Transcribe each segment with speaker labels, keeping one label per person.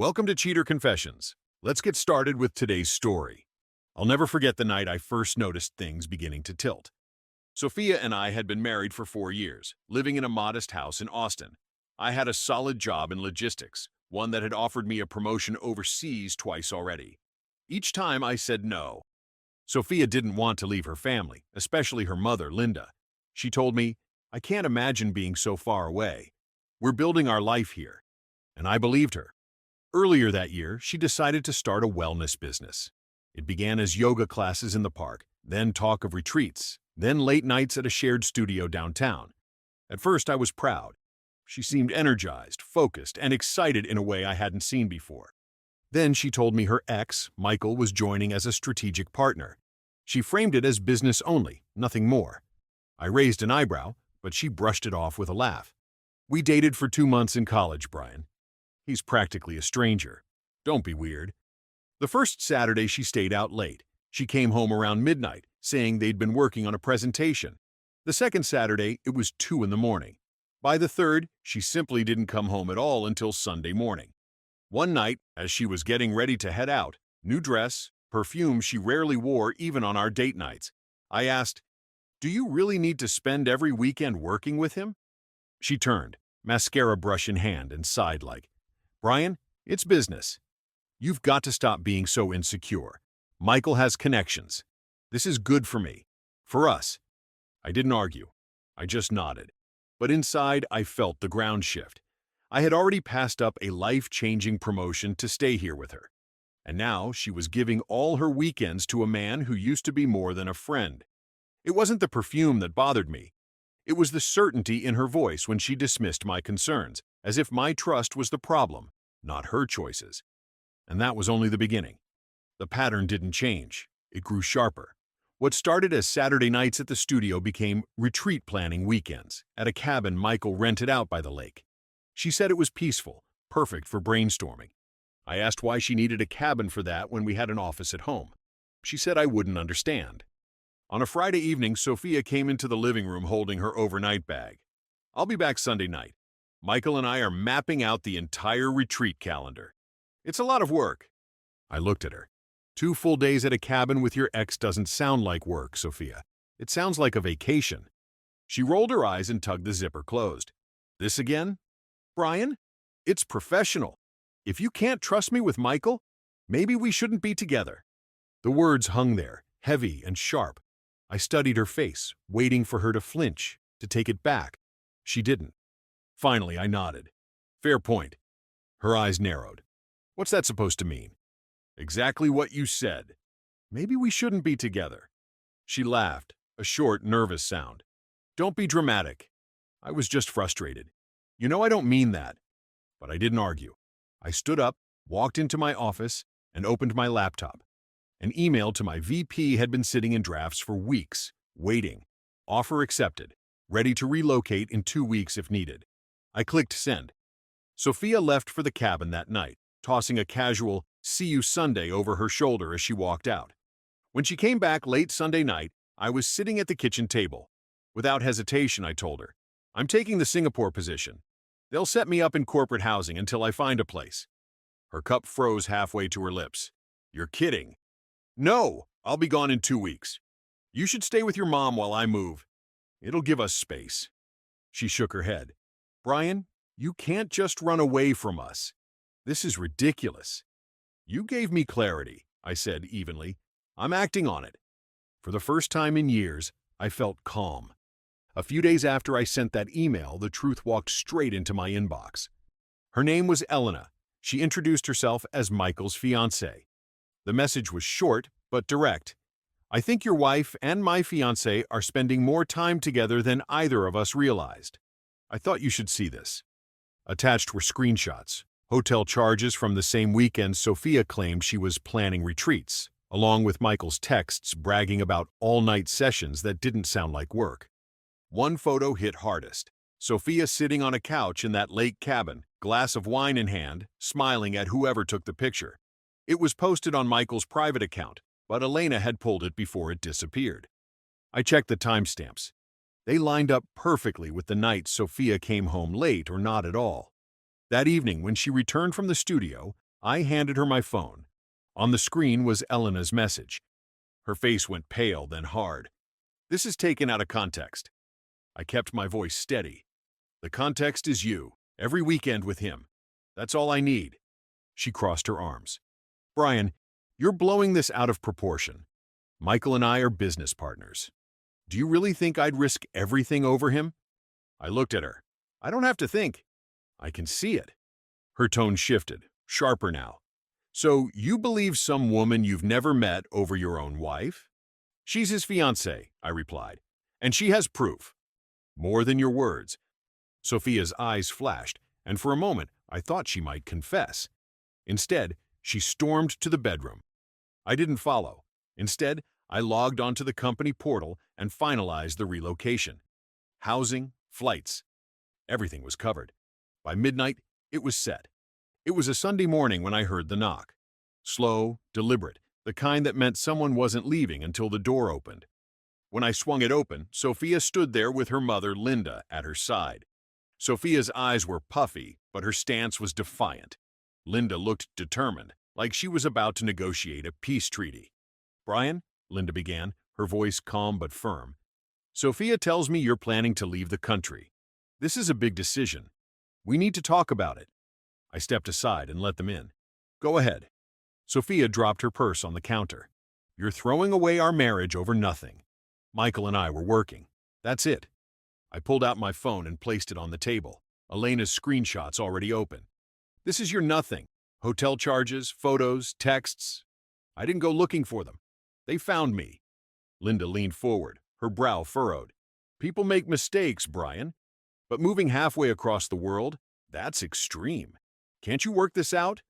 Speaker 1: Welcome to Cheater Confessions. Let's get started with today's story. I'll never forget the night I first noticed things beginning to tilt. Sophia and I had been married for 4 years, living in a modest house in Austin. I had a solid job in logistics, one that had offered me a promotion overseas twice already. Each time I said no. Sophia didn't want to leave her family, especially her mother, Linda. She told me, "I can't imagine being so far away. We're building our life here." And I believed her. Earlier that year, she decided to start a wellness business. It began as yoga classes in the park, then talk of retreats, then late nights at a shared studio downtown. At first, I was proud. She seemed energized, focused, and excited in a way I hadn't seen before. Then she told me her ex, Michael, was joining as a strategic partner. She framed it as business only, nothing more. I raised an eyebrow, but she brushed it off with a laugh. "We dated for 2 months in college, Brian. He's practically a stranger. Don't be weird." The first Saturday she stayed out late. She came home around midnight, saying they'd been working on a presentation. The second Saturday, it was 2 in the morning. By the third, she simply didn't come home at all until Sunday morning. One night, as she was getting ready to head out, new dress, perfume she rarely wore even on our date nights, I asked, "Do you really need to spend every weekend working with him?" She turned, mascara brush in hand, and sighed like, "Brian, it's business. You've got to stop being so insecure. Michael has connections. This is good for me. For us." I didn't argue. I just nodded. But inside, I felt the ground shift. I had already passed up a life-changing promotion to stay here with her. And now she was giving all her weekends to a man who used to be more than a friend. It wasn't the perfume that bothered me. It was the certainty in her voice when she dismissed my concerns, as if my trust was the problem, not her choices. And that was only the beginning. The pattern didn't change. It grew sharper. What started as Saturday nights at the studio became retreat planning weekends at a cabin Michael rented out by the lake. She said it was peaceful, perfect for brainstorming. I asked why she needed a cabin for that when we had an office at home. She said I wouldn't understand. On a Friday evening, Sophia came into the living room holding her overnight bag. "I'll be back Sunday night. Michael and I are mapping out the entire retreat calendar. It's a lot of work." I looked at her. 2 full days at a cabin with your ex doesn't sound like work, Sophia. It sounds like a vacation. She rolled her eyes and tugged the zipper closed. "This again? Brian? It's professional. If you can't trust me with Michael, maybe we shouldn't be together." The words hung there, heavy and sharp. I studied her face, waiting for her to flinch, to take it back. She didn't. Finally, I nodded. "Fair point." Her eyes narrowed. "What's that supposed to mean?" "Exactly what you said. Maybe we shouldn't be together." She laughed, a short, nervous sound. "Don't be dramatic. I was just frustrated. You know I don't mean that." But I didn't argue. I stood up, walked into my office, and opened my laptop. An email to my VP had been sitting in drafts for weeks, waiting. Offer accepted. Ready to relocate in 2 weeks if needed. I clicked send. Sophia left for the cabin that night, tossing a casual "see you Sunday" over her shoulder as she walked out. When she came back late Sunday night, I was sitting at the kitchen table. Without hesitation, I told her, "I'm taking the Singapore position. They'll set me up in corporate housing until I find a place." Her cup froze halfway to her lips. "You're kidding." "No, I'll be gone in 2 weeks. You should stay with your mom while I move. It'll give us space." She shook her head. "Brian, you can't just run away from us. This is ridiculous." "You gave me clarity," I said evenly. "I'm acting on it." For the first time in years, I felt calm. A few days after I sent that email, the truth walked straight into my inbox. Her name was Elena. She introduced herself as Michael's fiancée. The message was short, but direct. "I think your wife and my fiancé are spending more time together than either of us realized. I thought you should see this." Attached were screenshots, hotel charges from the same weekend Sophia claimed she was planning retreats, along with Michael's texts bragging about all-night sessions that didn't sound like work. One photo hit hardest. Sophia sitting on a couch in that lake cabin, glass of wine in hand, smiling at whoever took the picture. It was posted on Michael's private account, but Elena had pulled it before it disappeared. I checked the timestamps. They lined up perfectly with the night Sophia came home late or not at all. That evening, when she returned from the studio, I handed her my phone. On the screen was Elena's message. Her face went pale, then hard. "This is taken out of context." I kept my voice steady. "The context is you, every weekend with him. That's all I need." She crossed her arms. "Brian, you're blowing this out of proportion. Michael and I are business partners. Do you really think I'd risk everything over him?" I looked at her. "I don't have to think. I can see it." Her tone shifted, sharper now. "So you believe some woman you've never met over your own wife?" "She's his fiancée," I replied, "and she has proof. More than your words." Sophia's eyes flashed, and for a moment I thought she might confess. Instead, she stormed to the bedroom. I didn't follow. Instead, I logged onto the company portal and finalized the relocation. Housing, flights, everything was covered. By midnight, it was set. It was a Sunday morning when I heard the knock. Slow, deliberate, the kind that meant someone wasn't leaving until the door opened. When I swung it open, Sophia stood there with her mother, Linda, at her side. Sophia's eyes were puffy, but her stance was defiant. Linda looked determined, like she was about to negotiate a peace treaty. "Brian," Linda began, her voice calm but firm, "Sophia tells me you're planning to leave the country. This is a big decision. We need to talk about it." I stepped aside and let them in. "Go ahead." Sophia dropped her purse on the counter. "You're throwing away our marriage over nothing. Michael and I were working. That's it." I pulled out my phone and placed it on the table, Elena's screenshots already open. "This is your nothing. Hotel charges, photos, texts. I didn't go looking for them. They found me." Linda leaned forward, her brow furrowed. "People make mistakes, Brian. But moving halfway across the world, that's extreme. Can't you work this out?"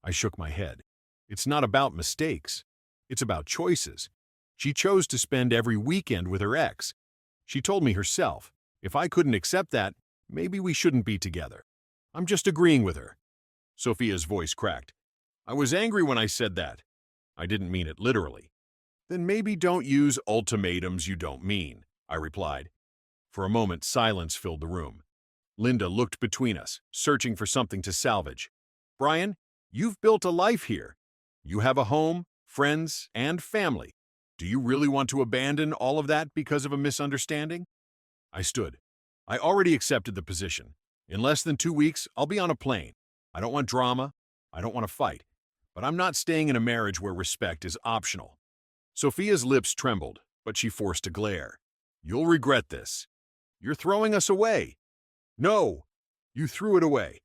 Speaker 1: I shook my head. "It's not about mistakes. It's about choices. She chose to spend every weekend with her ex. She told me herself, if I couldn't accept that, maybe we shouldn't be together. I'm just agreeing with her." Sophia's voice cracked. "I was angry when I said that. I didn't mean it literally." "Then maybe don't use ultimatums you don't mean," I replied. For a moment, silence filled the room. Linda looked between us, searching for something to salvage. "Brian, you've built a life here. You have a home, friends, and family. Do you really want to abandon all of that because of a misunderstanding?" I stood. "I already accepted the position. In less than 2 weeks, I'll be on a plane. I don't want drama. I don't want to fight. But I'm not staying in a marriage where respect is optional." Sophia's lips trembled, but she forced a glare. "You'll regret this. You're throwing us away." "No, you threw it away.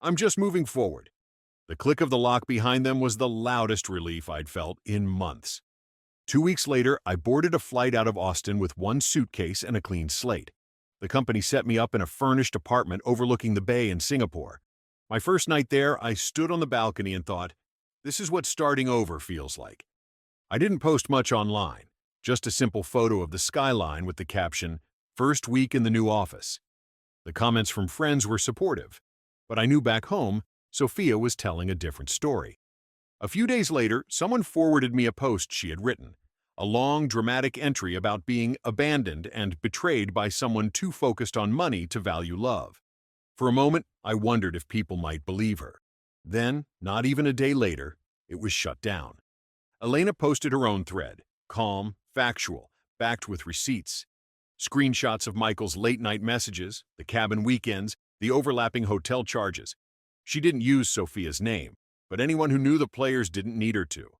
Speaker 1: I'm just moving forward." The click of the lock behind them was the loudest relief I'd felt in months. 2 weeks later, I boarded a flight out of Austin with one suitcase and a clean slate. The company set me up in a furnished apartment overlooking the bay in Singapore. My first night there, I stood on the balcony and thought, this is what starting over feels like. I didn't post much online, just a simple photo of the skyline with the caption, "First week in the new office." The comments from friends were supportive, but I knew back home, Sophia was telling a different story. A few days later, someone forwarded me a post she had written, a long, dramatic entry about being abandoned and betrayed by someone too focused on money to value love. For a moment, I wondered if people might believe her. Then, not even a day later, it was shut down. Elena posted her own thread, calm, factual, backed with receipts. Screenshots of Michael's late-night messages, the cabin weekends, the overlapping hotel charges. She didn't use Sophia's name, but anyone who knew the players didn't need her to.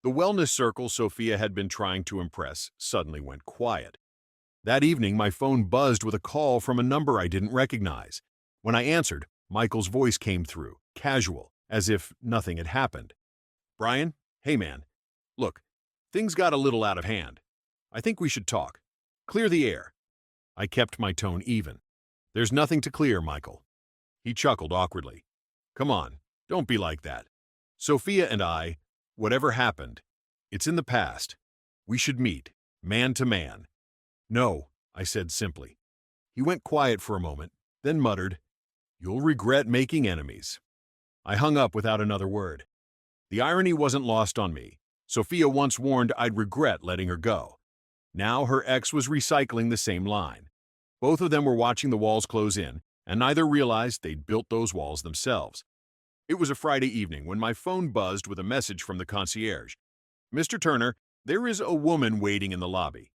Speaker 1: The wellness circle Sophia had been trying to impress suddenly went quiet. That evening, my phone buzzed with a call from a number I didn't recognize. When I answered, Michael's voice came through, casual, as if nothing had happened. "Brian, hey man. Look, things got a little out of hand. I think we should talk. Clear the air." I kept my tone even. "There's nothing to clear, Michael." He chuckled awkwardly. "Come on, don't be like that. Sophia and I, whatever happened, it's in the past. We should meet, man to man." "No," I said simply. He went quiet for a moment, then muttered, "You'll regret making enemies." I hung up without another word. The irony wasn't lost on me. Sophia once warned I'd regret letting her go. Now her ex was recycling the same line. Both of them were watching the walls close in, and neither realized they'd built those walls themselves. It was a Friday evening when my phone buzzed with a message from the concierge. "Mr. Turner, there is a woman waiting in the lobby.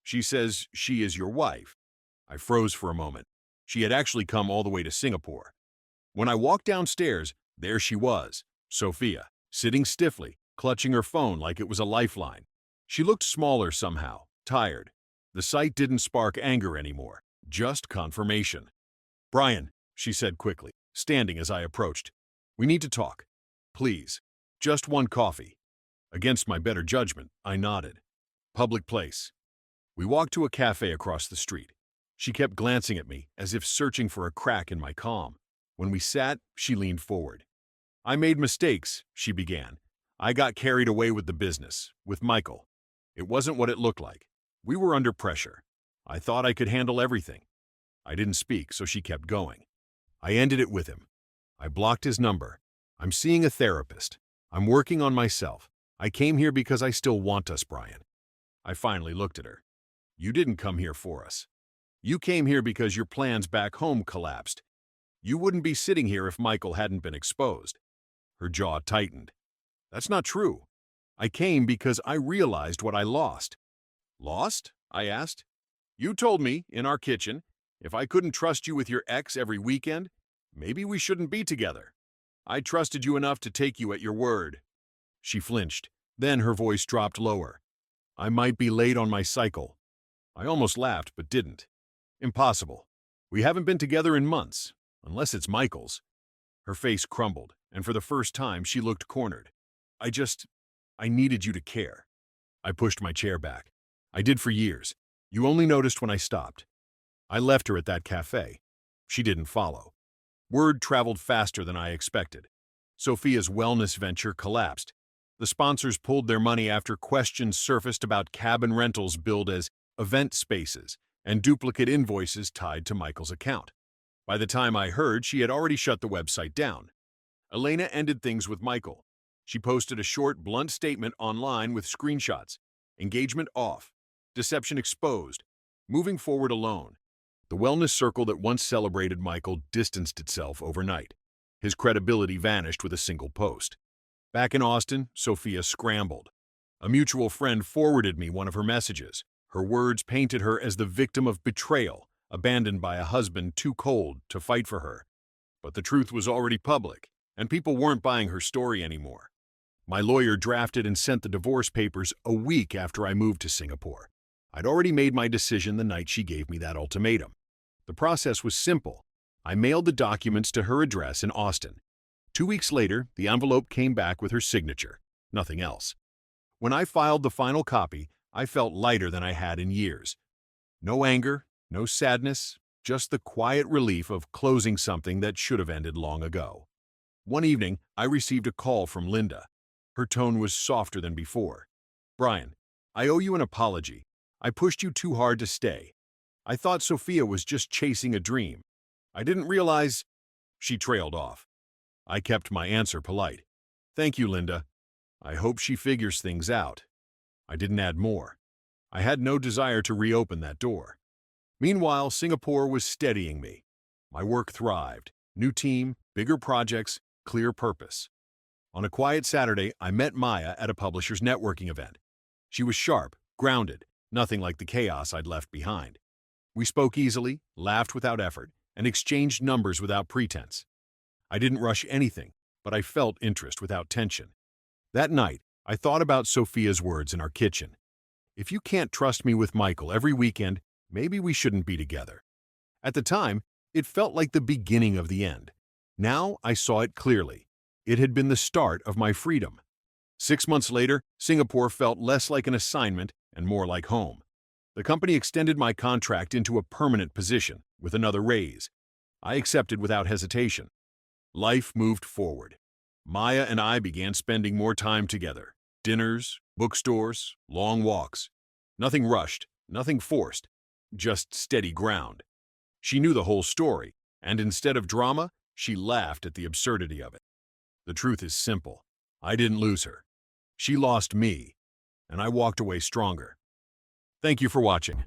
Speaker 1: She says she is your wife." I froze for a moment. She had actually come all the way to Singapore. When I walked downstairs, there she was, Sophia, sitting stiffly, clutching her phone like it was a lifeline. She looked smaller somehow, tired. The sight didn't spark anger anymore, just confirmation. "Brian," she said quickly, standing as I approached. "We need to talk. Please. Just one coffee." Against my better judgment, I nodded. "Public place." We walked to a cafe across the street. She kept glancing at me, as if searching for a crack in my calm. When we sat, she leaned forward. "I made mistakes," she began. "I got carried away with the business, with Michael. It wasn't what it looked like. We were under pressure. I thought I could handle everything." I didn't speak, so she kept going. "I ended it with him. I blocked his number. I'm seeing a therapist. I'm working on myself. I came here because I still want us, Brian." I finally looked at her. "You didn't come here for us. You came here because your plans back home collapsed. You wouldn't be sitting here if Michael hadn't been exposed." Her jaw tightened. "That's not true. I came because I realized what I lost." "Lost?" I asked. "You told me, in our kitchen, if I couldn't trust you with your ex every weekend, maybe we shouldn't be together. I trusted you enough to take you at your word." She flinched. Then her voice dropped lower. "I might be late on my cycle." I almost laughed, but didn't. "Impossible. We haven't been together in months, unless it's Michael's." Her face crumbled, and for the first time she looked cornered. I needed you to care." I pushed my chair back. "I did for years. You only noticed when I stopped." I left her at that cafe. She didn't follow. Word traveled faster than I expected. Sophia's wellness venture collapsed. The sponsors pulled their money after questions surfaced about cabin rentals billed as event spaces and duplicate invoices tied to Michael's account. By the time I heard, she had already shut the website down. Elena ended things with Michael. She posted a short, blunt statement online with screenshots. Engagement off. Deception exposed. Moving forward alone. The wellness circle that once celebrated Michael distanced itself overnight. His credibility vanished with a single post. Back in Austin, Sophia scrambled. A mutual friend forwarded me one of her messages. Her words painted her as the victim of betrayal, abandoned by a husband too cold to fight for her. But the truth was already public, and people weren't buying her story anymore. My lawyer drafted and sent the divorce papers a week after I moved to Singapore. I'd already made my decision the night she gave me that ultimatum. The process was simple. I mailed the documents to her address in Austin. 2 weeks later, the envelope came back with her signature. Nothing else. When I filed the final copy, I felt lighter than I had in years. No anger, no sadness, just the quiet relief of closing something that should have ended long ago. One evening, I received a call from Linda. Her tone was softer than before. "Brian, I owe you an apology. I pushed you too hard to stay. I thought Sophia was just chasing a dream. I didn't realize—" She trailed off. I kept my answer polite. "Thank you, Linda. I hope she figures things out." I didn't add more. I had no desire to reopen that door. Meanwhile, Singapore was steadying me. My work thrived. New team, bigger projects, clear purpose. On a quiet Saturday, I met Maya at a publisher's networking event. She was sharp, grounded, nothing like the chaos I'd left behind. We spoke easily, laughed without effort, and exchanged numbers without pretense. I didn't rush anything, but I felt interest without tension. That night, I thought about Sophia's words in our kitchen. "If you can't trust me with Michael every weekend, maybe we shouldn't be together." At the time, it felt like the beginning of the end. Now I saw it clearly. It had been the start of my freedom. 6 months later, Singapore felt less like an assignment and more like home. The company extended my contract into a permanent position, with another raise. I accepted without hesitation. Life moved forward. Maya and I began spending more time together. Dinners, bookstores, long walks. Nothing rushed, nothing forced, just steady ground. She knew the whole story, and instead of drama, she laughed at the absurdity of it. The truth is simple. I didn't lose her. She lost me, and I walked away stronger. Thank you for watching.